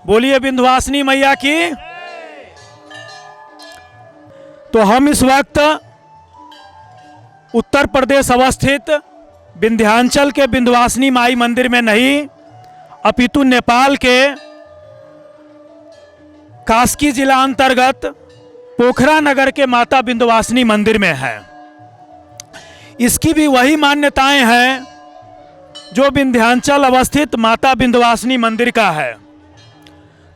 बोलिए विंध्यवासिनी मैया की। तो हम इस वक्त उत्तर प्रदेश अवस्थित विंध्याचल के विंध्यवासिनी माई मंदिर में नहीं, अपितु नेपाल के कास्की जिला अंतर्गत पोखरा नगर के माता विंध्यवासिनी मंदिर में है। इसकी भी वही मान्यताएं हैं जो विंध्याचल अवस्थित माता विंध्यवासिनी मंदिर का है।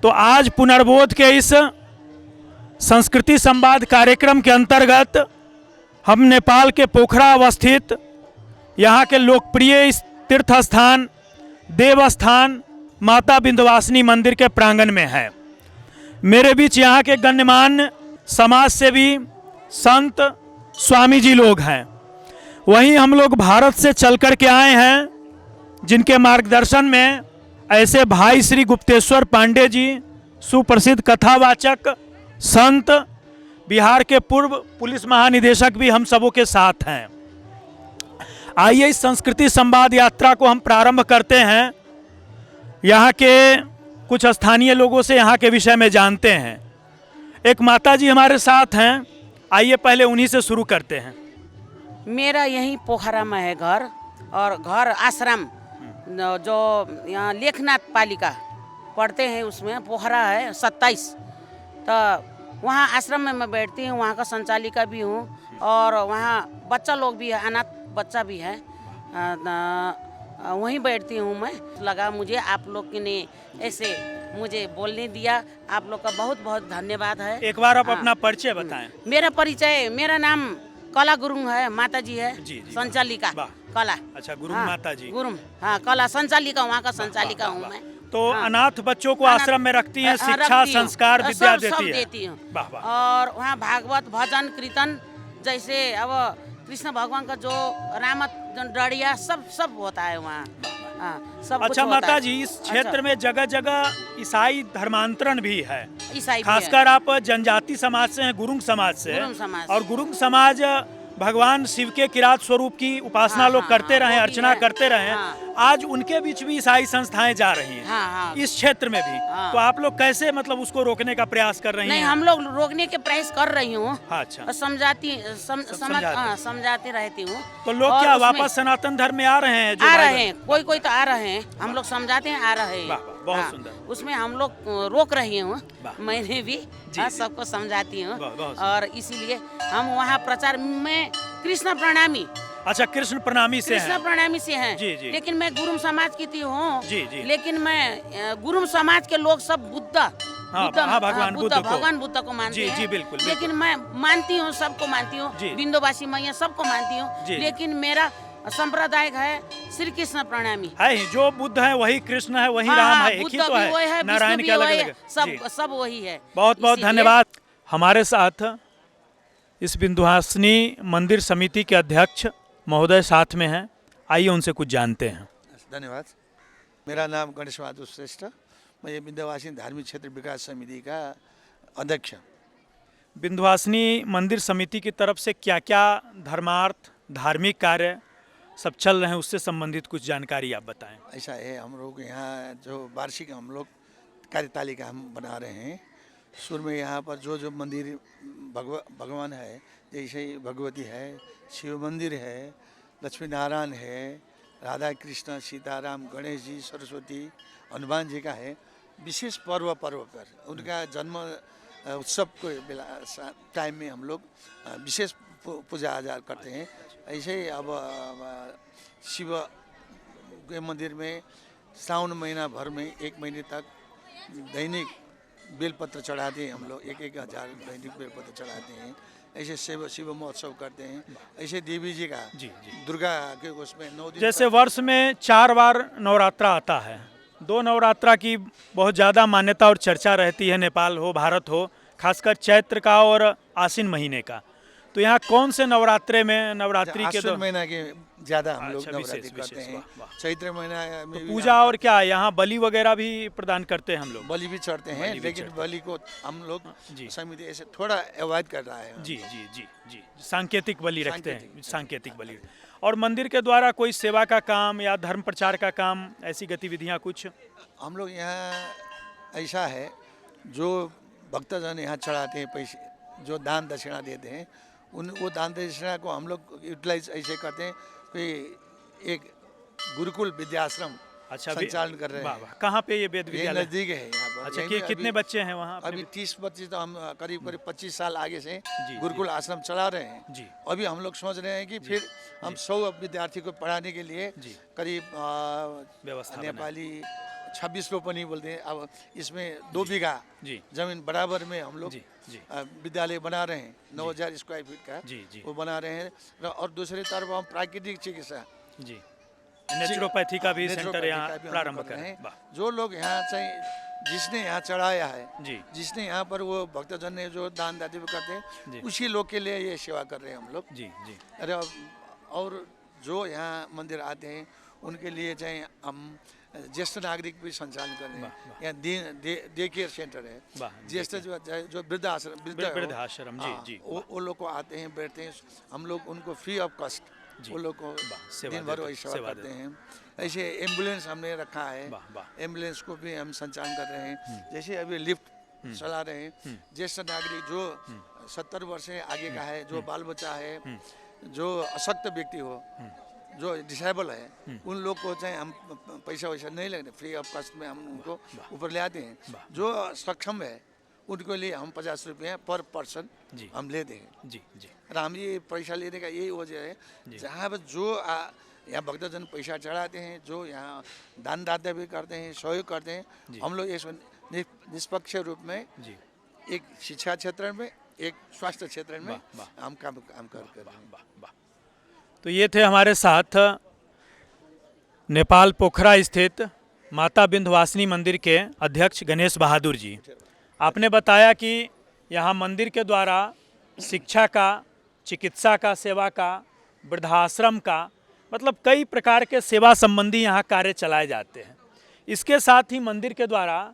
तो आज पुनर्बोध के इस संस्कृति संवाद कार्यक्रम के अंतर्गत हम नेपाल के पोखरा अवस्थित यहाँ के लोकप्रिय इस तीर्थ स्थान देवस्थान माता विंध्यवासिनी मंदिर के प्रांगण में है। मेरे बीच यहाँ के गण्यमान्य समाज सेवी संत स्वामी जी लोग हैं। वहीं हम लोग भारत से चल कर के आए हैं, जिनके मार्गदर्शन में ऐसे भाई श्री गुप्तेश्वर पांडे जी, सुप्रसिद्ध कथावाचक संत, बिहार के पूर्व पुलिस महानिदेशक भी हम सबों के साथ हैं। आइए इस संस्कृति संवाद यात्रा को हम प्रारंभ करते हैं। यहाँ के कुछ स्थानीय लोगों से यहाँ के विषय में जानते हैं। एक माता जी हमारे साथ हैं, आइए पहले उन्हीं से शुरू करते हैं। मेरा यहीं पोखरा में है घर, और घर आश्रम जो यहाँ लेखनाथ पालिका पढ़ते हैं उसमें पोखरा है 27। तो वहाँ आश्रम में मैं बैठती हूँ, वहाँ का संचालिका भी हूँ, और वहाँ बच्चा लोग भी है, अनाथ बच्चा भी है, वहीं बैठती हूँ मैं। लगा मुझे आप लोग ने ऐसे मुझे बोलने दिया, आप लोग का बहुत बहुत धन्यवाद है। एक बार आप अपना परिचय बताएं। मेरा परिचय, मेरा नाम कला गुरुंग है, माता जी है जी, संचालिका कला। अच्छा, गुरुंग माता जी। गुरुंग, हाँ, कला संचालिका, वहाँ का संचालिका हूँ मैं। तो अनाथ बच्चों को आश्रम में रखती हैं, शिक्षा संस्कार विद्या देती है। और वहाँ भागवत भजन कीर्तन जैसे अब कृष्ण भगवान का जो रामत डड़िया सब होता है वहाँ। सब अच्छा माता जी, इस क्षेत्र में जगह जगह ईसाई धर्मांतरण भी है, खासकर आप जनजाति समाज से हैं, गुरुंग समाज से। और गुरुंग समाज भगवान शिव के किरात स्वरूप की उपासना लोग करते रहे, अर्चना करते रहे। आज उनके बीच भी ईसाई संस्थाएं जा रही हैं, इस क्षेत्र में भी। तो आप लोग कैसे मतलब उसको रोकने का प्रयास कर रही हैं? नहीं, हम लोग रोकने के प्रयास कर रही हूँ। अच्छा, समझाती रहती हूँ। तो लोग क्या वापस सनातन धर्म में आ रहे हैं? आ रहे हैं, कोई तो आ रहे हैं, हम लोग समझाते हैं, आ रहे हैं। बहुत सुंदर। उसमें हम लोग रोक रही हूँ, मैंने भी सबको समझाती हूँ। और इसीलिए हम वहाँ प्रचार में कृष्ण प्रणामी। अच्छा, कृष्ण प्रणामी से हैं। जी, जी। लेकिन मैं गुरुंग समाज की हूँ। जी, जी। लेकिन मैं गुरुंग समाज के लोग सब भगवान बुद्ध को मानते हैं। जी, बिल्कुल। लेकिन मैं मानती हूँ, सबको मानती हूँ, विंध्यवासिनी मैया सबको मानती हूँ। लेकिन मेरा संप्रदायिक है श्री कृष्ण प्रणामी है। जो बुद्ध है वही कृष्ण है, वही राम है, एक ही तो है, नारायण के अलग सब वही है। बहुत बहुत धन्यवाद। हमारे साथ इस विंध्यवासिनी मंदिर समिति के अध्यक्ष महोदय साथ में हैं, आइए उनसे कुछ जानते हैं। धन्यवाद। मेरा नाम गणेश बहादुर श्रेष्ठ, मैं विंध्यवासिनी धार्मिक क्षेत्र विकास समिति का अध्यक्ष। विंध्यवासिनी मंदिर समिति की तरफ से क्या क्या धर्मार्थ धार्मिक कार्य सब चल रहे हैं, उससे संबंधित कुछ जानकारी आप बताएं। ऐसा है, हम लोग यहाँ जो वार्षिक हम लोग कार्यतालिका हम बना रहे हैं। शुरू में यहाँ पर जो मंदिर भगवान है, जैसे भगवती है, शिव मंदिर है, लक्ष्मी नारायण है, राधा कृष्ण सीताराम गणेश जी सरस्वती हनुमान जी का है। विशेष पर्व पर उनका जन्म उत्सव को टाइम में हम लोग विशेष पूजा आजा करते हैं। ऐसे ही अब शिव के मंदिर में सावन महीना भर में 1 महीने तक दैनिक बेलपत्र चढ़ाते हैं हम लोग, 1,000 दैनिक बेलपत्र चढ़ाते हैं। ऐसे शिव महोत्सव करते हैं। ऐसे देवी जी का दुर्गा के उसमें 9 दिन, जैसे वर्ष में 4 बार नवरात्रा आता है, 2 नवरात्रा की बहुत ज़्यादा मान्यता और चर्चा रहती है, नेपाल हो भारत हो, खासकर चैत्र का और आश्विन महीने का। तो यहाँ कौन से नवरात्रि के दो महीना के ज्यादा हम लोग नवरात्रि करते हैं। चैत्र महीना में तो पूजा और क्या यहाँ बलि वगैरह भी प्रदान करते हैं हम लोग? बलि भी चढ़ते हैं, लेकिन बलि को हम लोग समिति ऐसे थोड़ा अवॉइड कर रहा है। जी जी जी जी, सांकेतिक बलि रखते हैं, सांकेतिक बलि। और मंदिर के द्वारा कोई सेवा का काम या धर्म प्रचार का काम, ऐसी गतिविधियाँ कुछ? हम लोग यहाँ ऐसा है जो भक्तजन यहाँ चढ़ाते हैं पैसे, जो दान दक्षिणा देते हैं, वो दान दक्षिणा को हम लोग यूटिलाइज ऐसे करते हैं कि एक गुरुकुल विद्याश्रम संचालन कर रहे हैं। वाह वाह। कहाँ पे ये वेद ये विद्यालय? नज़दीक है यहाँ पर। अच्छा, यहीं पे कितने बच्चे हैं वहाँ? अभी 30 बच्चे, तो हम करीब 25 साल आगे से जी, गुरुकुल आश्रम चला रहे हैं। जी। अभी हम लोग सोच रहे हैं कि फिर हम 100 विद्यार्थी को पढ़ाने के लिए जी। करीब व्यवस्था नेपाली 26 रोपनी बोलते हैं। अब इसमें 2 बीघा जी जमीन बराबर में हम लोग जी जी विद्यालय बना रहे हैं, 9000 स्क्वायर फीट का जी जी वो बना रहे हैं। और दूसरी तरफ हम प्राकृतिक चिकित्सा, जी, नेचुरोपैथी का भी सेंटर नेचुरोपैथी यहाँ का भी हम प्रारंभ कर रहे करें। हैं। वाह। जो लोग यहाँ चाहिए, जिसने यहाँ चढ़ाया है, जी जिसने यहाँ पर वो भक्तजन ने जो दान दाती भी करते जी। हैं, उसी लोग के लिए ये सेवा कर रहे हैं हम लोग। जी जी अरे और जो यहाँ मंदिर आते हैं उनके लिए चाहे हम ज्येष्ठ नागरिक भी संचालन कर रहे हैं। यहाँ डे केयर सेंटर है, वाह, ज्येष्ठ जो वृद्धाश्रम, वृद्धाश्रम, जी जी। वो लोग को आते हैं, बैठते हैं, हम लोग उनको फ्री ऑफ कॉस्ट वो लोग को सेवा दिन भर देते, वही सेवा सेवा करते हैं। ऐसे एम्बुलेंस हमने रखा है, वाह, वाह। एम्बुलेंस को भी हम संचालन कर रहे हैं। जैसे अभी लिफ्ट चला रहे हैं, ज्येष्ठ नागरिक जो 70 वर्ष से आगे का है, जो बाल बच्चा है, जो अशक्त व्यक्ति हो, जो डिसेबल है, उन लोग को चाहे हम पैसा वैसा नहीं लगते, फ्री ऑफ कॉस्ट में हम उनको ऊपर ले आते हैं। जो सक्षम है उनके लिए हम 50 रुपये पर पर्सन जी। हम लेते हैं। जी जी और हम ये पैसा लेने का यही वजह है, जहाँ पर जो यहाँ भक्तजन पैसा चढ़ाते हैं, जो यहाँ दान दाता भी करते हैं, सहयोग करते हैं, हम लोग इसमें निष्पक्ष रूप में जी। एक शिक्षा क्षेत्र में, एक स्वास्थ्य क्षेत्र में वाह, हम काम कर रहे हैं। वाह वाह। तो ये थे हमारे साथ नेपाल पोखरा स्थित माता विंध्यवासिनी मंदिर के अध्यक्ष गणेश बहादुर जी। आपने बताया कि यहाँ मंदिर के द्वारा शिक्षा का, चिकित्सा का, सेवा का, वृद्धाश्रम का, मतलब कई प्रकार के सेवा संबंधी यहाँ कार्य चलाए जाते हैं। इसके साथ ही मंदिर के द्वारा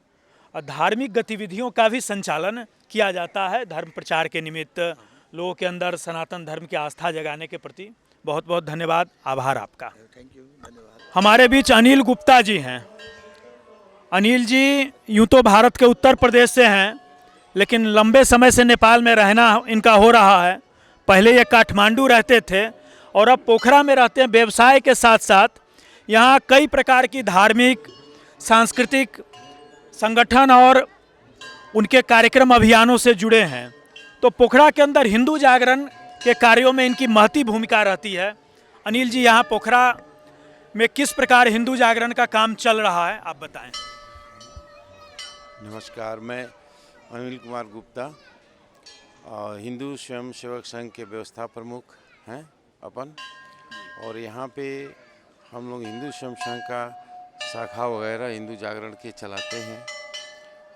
धार्मिक गतिविधियों का भी संचालन किया जाता है, धर्म प्रचार के निमित्त लोगों के अंदर सनातन धर्म की आस्था जगाने के प्रति। बहुत बहुत धन्यवाद, आभार आपका। थैंक यू, धन्यवाद। हमारे बीच अनिल गुप्ता जी हैं। अनिल जी यूँ तो भारत के उत्तर प्रदेश से हैं, लेकिन लंबे समय से नेपाल में रहना इनका हो रहा है। पहले ये काठमांडू रहते थे और अब पोखरा में रहते हैं। व्यवसाय के साथ साथ यहाँ कई प्रकार की धार्मिक, सांस्कृतिक संगठन और उनके कार्यक्रम अभियानों से जुड़े हैं। तो पोखरा के अंदर हिंदू जागरण के कार्यों में इनकी महती भूमिका रहती है। अनिल जी, यहाँ पोखरा में किस प्रकार हिंदू जागरण का काम चल रहा है, आप बताएं। नमस्कार, मैं अनिल कुमार गुप्ता, हिंदू स्वयं सेवक संघ के व्यवस्था प्रमुख हैं अपन। और यहाँ पे हम लोग हिंदू स्वयं संघ का शाखा वगैरह हिंदू जागरण के चलाते हैं,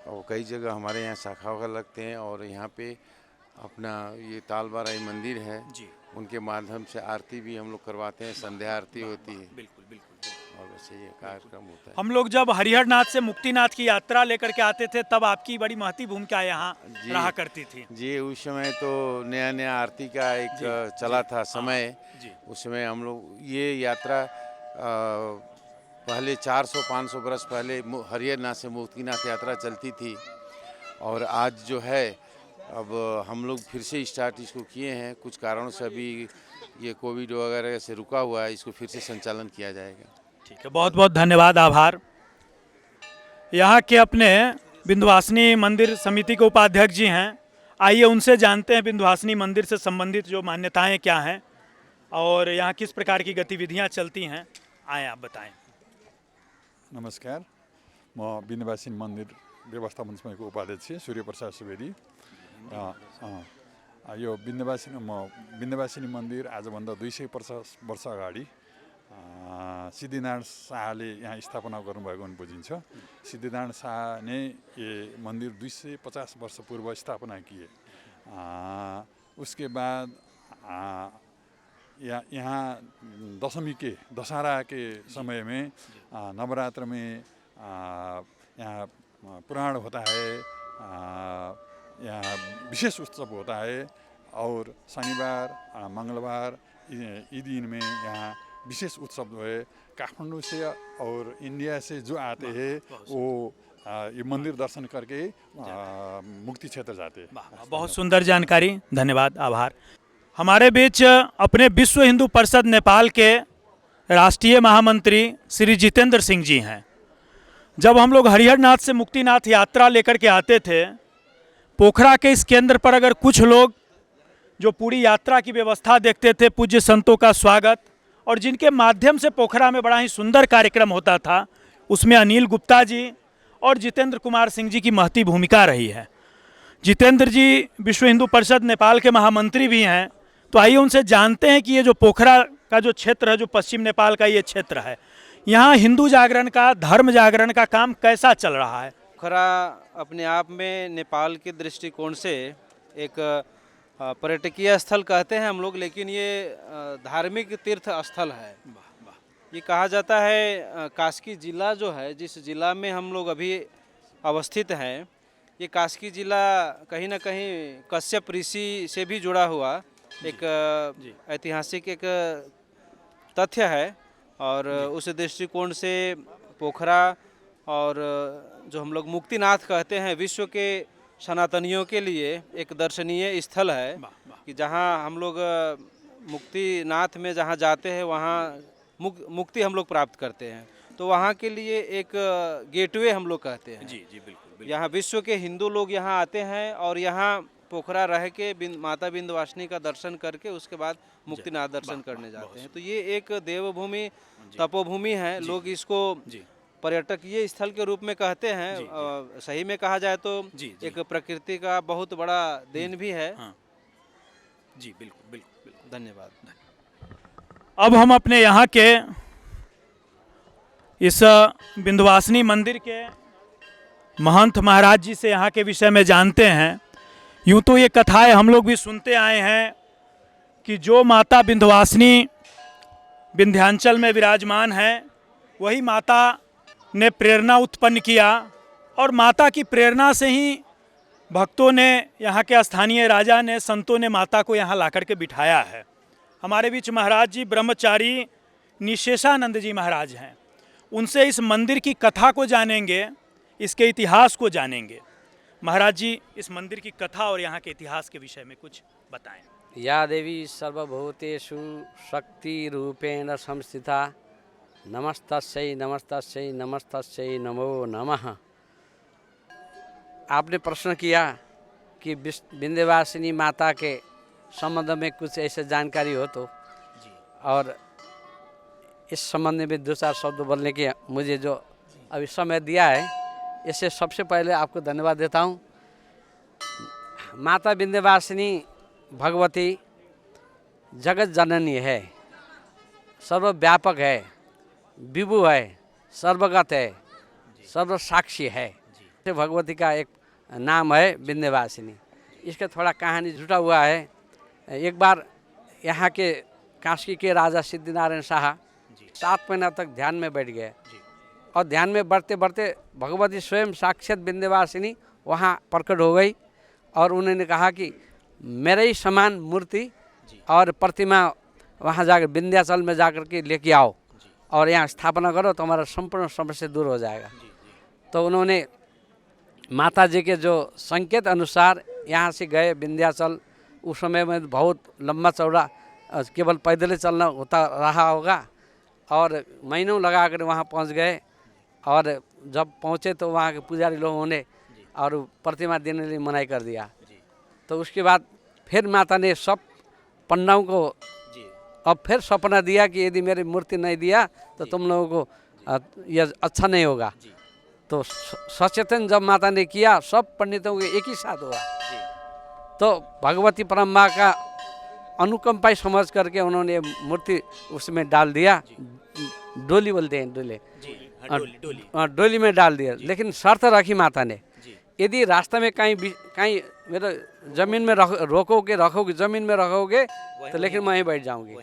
और कई जगह हमारे यहाँ शाखा वगैरह लगते हैं। और यहाँ पे अपना ये तालबाराई मंदिर है जी, उनके माध्यम से आरती भी हम लोग करवाते हैं, संध्या आरती होती है। बिल्कुल बिल्कुल। और वैसे ये कार्यक्रम होता है। हम लोग जब हरिहरनाथ से मुक्तिनाथ की यात्रा लेकर के आते थे, तब आपकी बड़ी महती भूमिका यहाँ रहा करती थी। जी, उस समय तो नया नया आरती का एक चला था समय। जी। उस समय हम लोग ये यात्रा पहले 400-500 बरस पहले हरिहरनाथ से मुक्तिनाथ यात्रा चलती थी, और आज जो है अब हम लोग फिर से स्टार्ट इसको किए हैं। कुछ कारणों से अभी ये कोविड वगैरह से रुका हुआ है, इसको फिर से संचालन किया जाएगा। ठीक है, बहुत बहुत धन्यवाद, आभार। यहाँ के अपने विंध्यवासिनी मंदिर समिति के उपाध्यक्ष जी हैं। आइए उनसे जानते हैं विंध्यवासिनी मंदिर से संबंधित जो मान्यताएं क्या हैं और यहाँ किस प्रकार की गतिविधियाँ चलती हैं। आए आप बताएं। नमस्कार, म विन्ध्यवासिनी मन्दिर व्यवस्थापन समितिको उपाध्यक्ष सूर्यप्रसाद सुवेदी। यो विन्ध्यवासिनी मन्दिर आजभन्दा 250 वर्ष अगाडि सिद्धिनारायण शाहले यहाँ स्थापना गर्नुभएको हुन बुझिन्छ। सिद्धिनारायण शाह ने ये मंदिर 250 वर्ष पूर्व स्थापना किए। उसके बाद यहाँ दशमी के दशहरा के समय में नवरात्र में यहाँ पुराण होता है, यहाँ विशेष उत्सव होता है। और शनिवार मंगलवार ये दिन में यहाँ विशेष उत्सव है। काठमांडू से और इंडिया से जो आते हैं वो ये मंदिर दर्शन करके मुक्ति क्षेत्र जाते हैं। बहुत सुंदर जानकारी, धन्यवाद, आभार। हमारे बीच अपने विश्व हिंदू परिषद नेपाल के राष्ट्रीय महामंत्री श्री जितेंद्र सिंह जी हैं। जब हम लोग हरिहरनाथ से मुक्तिनाथ यात्रा लेकर के आते थे, पोखरा के इस केंद्र पर अगर कुछ लोग जो पूरी यात्रा की व्यवस्था देखते थे, पूज्य संतों का स्वागत, और जिनके माध्यम से पोखरा में बड़ा ही सुंदर कार्यक्रम होता था, उसमें अनिल गुप्ता जी और जितेंद्र कुमार सिंह जी की महती भूमिका रही है। जितेंद्र जी विश्व हिंदू परिषद नेपाल के महामंत्री भी हैं, तो आइए उनसे जानते हैं कि ये जो पोखरा का जो क्षेत्र है, जो पश्चिम नेपाल का ये क्षेत्र है, यहाँ हिंदू जागरण का, धर्म जागरण का काम कैसा चल रहा है? पोखरा अपने आप में नेपाल के दृष्टिकोण से एक पर्यटकीय स्थल कहते हैं हम लोग, लेकिन ये धार्मिक तीर्थ स्थल है। ये कहा जाता है कास्की जिला जो है, जिस जिला में हम लोग अभी अवस्थित हैं, ये कास्की जिला कहीं ना कहीं कश्यप ऋषि से भी जुड़ा हुआ एक ऐतिहासिक एक तथ्य है। और उस दृष्टिकोण से पोखरा और जो हम लोग मुक्तिनाथ कहते हैं, विश्व के सनातनियों के लिए एक दर्शनीय स्थल है कि जहाँ हम लोग मुक्तिनाथ में जहाँ जाते हैं वहाँ मुक्ति हम लोग प्राप्त करते हैं। तो वहाँ के लिए एक गेटवे हम लोग कहते हैं। जी जी, बिल्कुल। यहाँ विश्व के हिंदू लोग यहाँ आते हैं और यहाँ पोखरा रह के माता विंध्यवासिनी का दर्शन करके उसके बाद मुक्तिनाथ दर्शन करने जाते हैं। तो ये एक देवभूमि, तपोभूमि है। लोग इसको पर्यटकीय स्थल के रूप में कहते हैं। सही में कहा जाए तो एक प्रकृति का बहुत बड़ा देन भी है। जी बिल्कुल बिल्कुल, धन्यवाद। अब हम अपने यहाँ के इस विंध्यवासिनी मंदिर के महंत महाराज जी से यहाँ के विषय में जानते हैं। यूँ तो ये कथाएं हम लोग भी सुनते आए हैं कि जो माता विंध्यवासिनी विंध्याचल में विराजमान है, वही माता ने प्रेरणा उत्पन्न किया, और माता की प्रेरणा से ही भक्तों ने, यहाँ के स्थानीय राजा ने, संतों ने माता को यहाँ ला कर के बिठाया है। हमारे बीच महाराज जी ब्रह्मचारी निशेषानंद जी महाराज हैं। उनसे इस मंदिर की कथा को जानेंगे, इसके इतिहास को जानेंगे। महाराज जी, इस मंदिर की कथा और यहाँ के इतिहास के विषय में कुछ बताएं। या देवी सर्वभूतेषु शक्ति रूपेण संस्थिता नमस्तस्यै नमस्तस्यै नमस्तस्यै नमो नमः। आपने प्रश्न किया कि विंध्यवासिनी माता के संबंध में कुछ ऐसे जानकारी हो तो, और इस संबंध में दो चार शब्द बोलने की मुझे जो अभी समय दिया है, इससे सबसे पहले आपको धन्यवाद देता हूँ। माता विंध्यवासिनी भगवती जगत जननी है, सर्वव्यापक है, विभु है, सर्वगत है, सर्वसाक्षी है। भगवती का एक नाम है विंध्यवासिनी। इसका थोड़ा कहानी जुटा हुआ है। एक बार यहाँ के कास्की के राजा सिद्धिनारायण शाह 7 महीना तक ध्यान में बैठ गए, और ध्यान में बढ़ते बढ़ते भगवती स्वयं साक्षात विंध्यवासिनी वहाँ प्रकट हो गई, और उन्होंने कहा कि मेरे ही समान मूर्ति और प्रतिमा वहाँ जाकर विंध्याचल में जाकर के लेके आओ और यहाँ स्थापना करो, तो हमारा संपूर्ण समस्या दूर हो जाएगा। तो उन्होंने माता जी के जो संकेत अनुसार यहाँ से गए विंध्याचल। उस समय में बहुत लंबा चौड़ा केवल पैदल ही चलना होता रहा होगा, और महीनों लगा कर वहाँ पहुँच गए। और जब पहुँचे तो वहाँ के पुजारी लोगों ने और प्रतिमा देने लिए मनाही कर दिया। तो उसके बाद फिर माता ने सब पंडाओं को अब फिर सपना दिया कि यदि मेरी मूर्ति नहीं दिया तो तुम लोगों को यह अच्छा नहीं होगा। तो सचेतन जब माता ने किया, सब पंडितों के एक ही साथ हुआ। तो भगवती परम्परा का अनुकंपा समझ करके उन्होंने मूर्ति उसमें डाल दिया। डोली बोलते हैं, डोली में डाल दिया। लेकिन शर्त रखी माता ने, यदि रास्ते में कहीं मेरे ज़मीन में रखोगे ज़मीन में रखोगे तो लेकिन मैं वहीं बैठ जाऊंगी।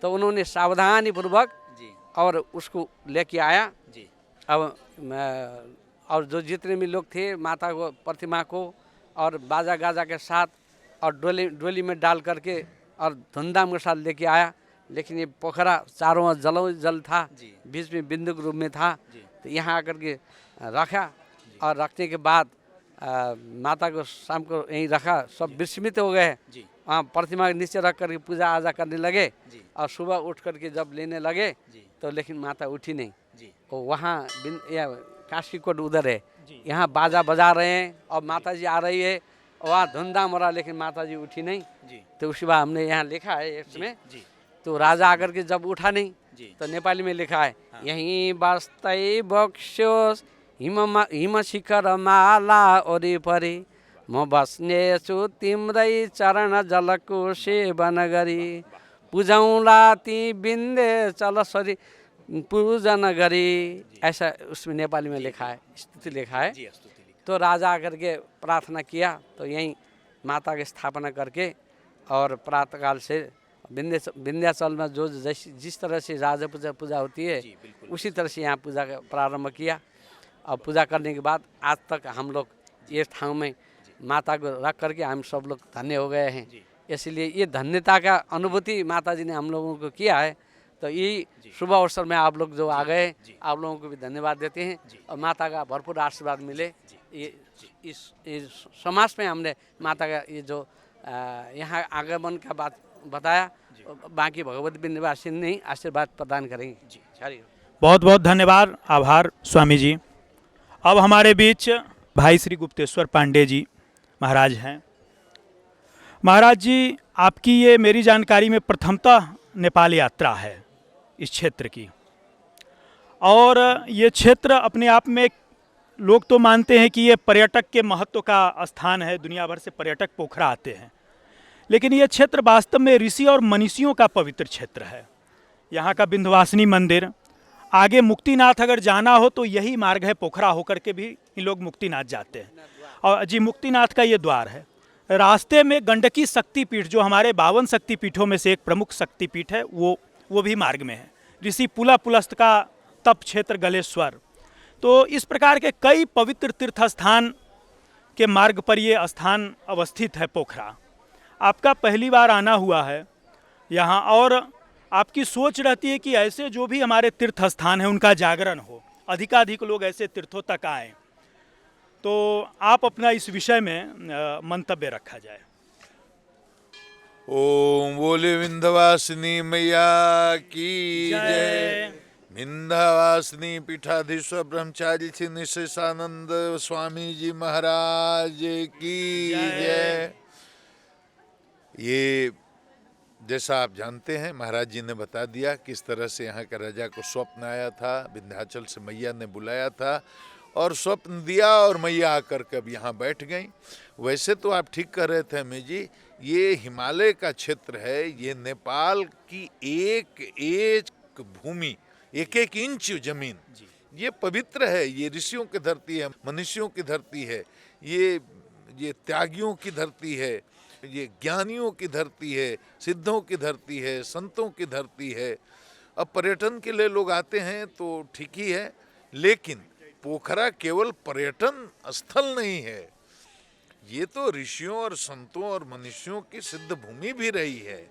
तो उन्होंने सावधानी पूर्वक और उसको लेके आया। अब और जो जितने भी लोग थे माता को, प्रतिमा को और बाजा गाजा के साथ और डोली में डाल करके और धूमधाम के साथ लेके आया। लेकिन ये पोखरा चारों ओर जल था, बीच में बिंदु के रूप में था। तो यहाँ आकर के रखा और रखने के बाद माता को शाम को यहीं रखा, सब विस्मित हो गए। वहाँ प्रतिमा के नीचे रख करके पूजा आजा करने लगे और सुबह उठ करके जब लेने लगे तो लेकिन माता उठी नहीं। तो वहाँ काशीकोट उधर है, यहाँ बाजा बजा रहे हैं और माता जी आ रही है, वहाँ धूमधाम हो रहा, लेकिन माता जी उठी नहीं। तो उसी बार हमने यहाँ लिखा है इसमें, तो राजा आकर के जब उठा नहीं तो नेपाली में लिखा है, यहीं बस्दै बक्स्योस् हिम शिखर माला वरिपरि, म बस्नेछु तिम्रै चरण जलको सेवन गरी, पूजौँला ती विन्ध्याचल सरी पूजन गरी। ऐसा उसमें नेपाली में लिखा है, स्तुति लिखा है। तो राजा आकर के प्रार्थना किया, तो यहीं माता की स्थापना करके और प्रातःकाल से विंध्याचल में जो जिस तरह से राजा पूजा होती है उसी तरह से यहाँ पूजा का प्रारंभ किया। और पूजा करने के बाद आज तक हम लोग ये ठाव में माता को रख करके हम सब लोग धन्य हो गए हैं। इसलिए ये धन्यता का अनुभूति माता जी ने हम लोगों को किया है। तो यही शुभ अवसर में आप लोग जो आ गए, आप लोगों को भी धन्यवाद देते हैं और माता का भरपूर आशीर्वाद मिले। ये इस समाज में हमने माता का ये जो यहाँ आगमन का बात बताया, बाकी भगवती विंध्यवासिनी ने आशीर्वाद प्रदान करेंगे। बहुत बहुत धन्यवाद, आभार स्वामी जी। अब हमारे बीच भाई श्री गुप्तेश्वर पांडे जी महाराज हैं। महाराज जी, आपकी ये मेरी जानकारी में प्रथमतः नेपाल यात्रा है इस क्षेत्र की, और ये क्षेत्र अपने आप में लोग तो मानते हैं कि ये पर्यटक के महत्व का स्थान है, दुनिया भर से पर्यटक पोखरा आते हैं, लेकिन ये क्षेत्र वास्तव में ऋषि और मनीषियों का पवित्र क्षेत्र है। यहाँ का विंध्यवासिनी मंदिर, आगे मुक्तिनाथ अगर जाना हो तो यही मार्ग है, पोखरा होकर के भी इन लोग मुक्तिनाथ जाते हैं। और जी मुक्तिनाथ का ये द्वार है। रास्ते में गंडकी शक्तिपीठ, जो हमारे 52 शक्तिपीठों में से एक प्रमुख शक्तिपीठ है, वो भी मार्ग में है। ऋषि पुलस्त का तप क्षेत्र गलेश्वर। तो इस प्रकार के कई पवित्र तीर्थ स्थान के मार्ग पर ये स्थान अवस्थित है पोखरा। आपका पहली बार आना हुआ है यहाँ, और आपकी सोच रहती है कि ऐसे जो भी हमारे तीर्थ स्थान हैं उनका जागरण हो, अधिकाधिक लोग ऐसे तीर्थों तक आएँ। तो आप अपना इस विषय में मंतव्य रखा जाए। ओम बोले विंध्यवासिनी मैया की जय। विंध्यवासिनी पीठाधीश्वर ब्रह्मचारी श्री निशेषानंद स्वामी जी महाराज की जय। ये जैसा आप जानते हैं, महाराज जी ने बता दिया किस तरह से यहाँ के राजा को स्वप्न आया था, विंध्याचल से मैया ने बुलाया था और स्वप्न दिया और मैया आकर कब यहाँ बैठ गई। वैसे तो आप ठीक कह रहे थे अम्मी जी, ये हिमालय का क्षेत्र है, ये नेपाल की एक भूमि, एक इंच जमीन ये पवित्र है। ये ऋषियों की धरती है, मनुष्यों की धरती है, ये त्यागियों की धरती है, ये ज्ञानियों की धरती है, सिद्धों की धरती है, संतों की धरती है। अब पर्यटन के लिए लोग आते हैं तो ठीक ही है, लेकिन पोखरा केवल पर्यटन स्थल नहीं है, ये तो ऋषियों और संतों और मनुष्यों की सिद्ध भूमि भी रही है।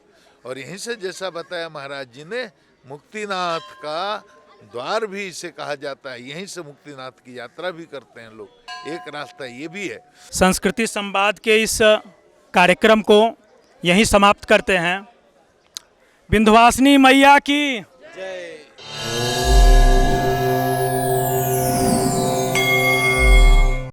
और यहीं से जैसा बताया महाराज जी ने, मुक्तिनाथ का द्वार भी इसे कहा जाता है। यहीं से मुक्तिनाथ की यात्रा भी करते हैं लोग, एक रास्ता ये भी है। संस्कृति संवाद के इस कार्यक्रम को यहीं समाप्त करते हैं। विंध्यवासिनी मैया की